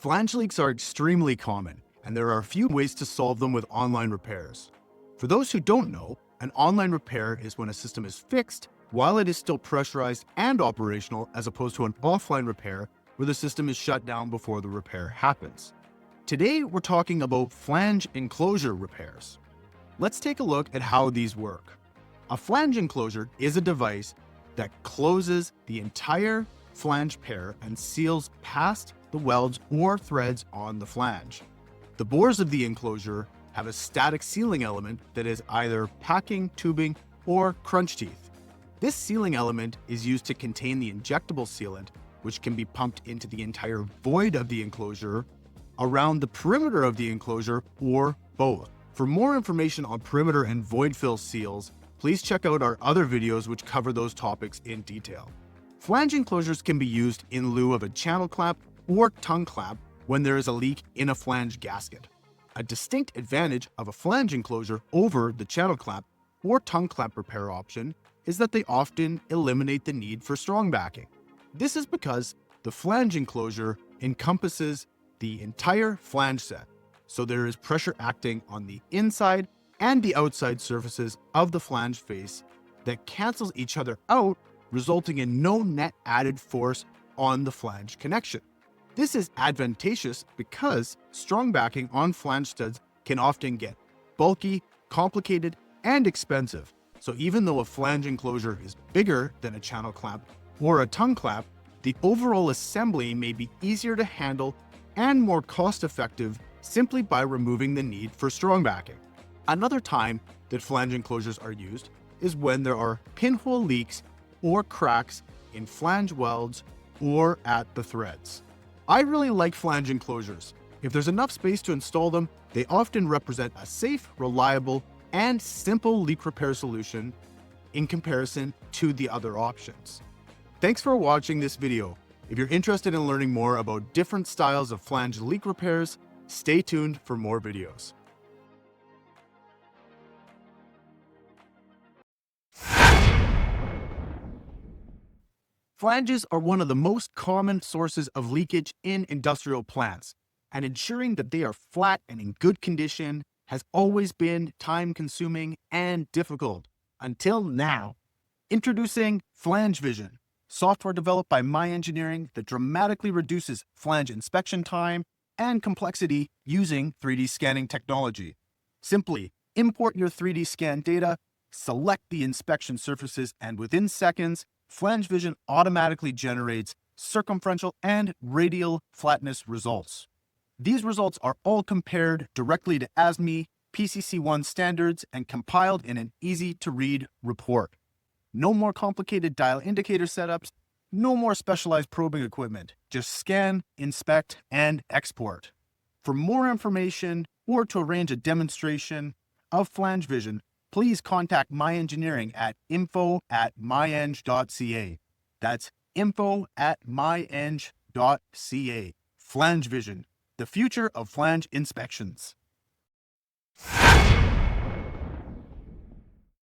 Flange leaks are extremely common, and there are a few ways to solve them with online repairs. For those who don't know, an online repair is when a system is fixed while it is still pressurized and operational, as opposed to an offline repair where the system is shut down before the repair happens. Today, we're talking about flange enclosure repairs. Let's take a look at how these work. A flange enclosure is a device that closes the entire flange pair and seals past the welds or threads on the flange. The bores of the enclosure have a static sealing element that is either packing, tubing, or crunch teeth. This sealing element is used to contain the injectable sealant, which can be pumped into the entire void of the enclosure, around the perimeter of the enclosure, or both. For more information on perimeter and void fill seals, please check out our other videos which cover those topics in detail. Flange enclosures can be used in lieu of a channel clamp or tongue clamp when there is a leak in a flange gasket. A distinct advantage of a flange enclosure over the channel clamp or tongue clamp repair option is that they often eliminate the need for strong backing. This is because the flange enclosure encompasses the entire flange set, so there is pressure acting on the inside and the outside surfaces of the flange face that cancels each other out, resulting in no net added force on the flange connection. This is advantageous because strong backing on flange studs can often get bulky, complicated, and expensive. So even though a flange enclosure is bigger than a channel clamp or a tongue clamp, the overall assembly may be easier to handle and more cost-effective simply by removing the need for strong backing. Another time that flange enclosures are used is when there are pinhole leaks or cracks in flange welds or at the threads. I really like flange enclosures. If there's enough space to install them, they often represent a safe, reliable, and simple leak repair solution in comparison to the other options. Thanks for watching this video. If you're interested in learning more about different styles of flange leak repairs, stay tuned for more videos. Flanges are one of the most common sources of leakage in industrial plants, and ensuring that they are flat and in good condition has always been time-consuming and difficult, until now. Introducing Flange Vision, software developed by My Engineering that dramatically reduces flange inspection time and complexity using 3D scanning technology. Simply import your 3D scan data, select the inspection surfaces, and within seconds, Flange Vision automatically generates circumferential and radial flatness results. These results are all compared directly to ASME PCC1 standards and compiled in an easy-to-read report. No more complicated dial indicator setups, no more specialized probing equipment. Just scan, inspect, and export. For more information or to arrange a demonstration of Flange Vision, please contact My Engineering at info@myeng.ca. That's info@myeng.ca. Flange Vision, the future of flange inspections.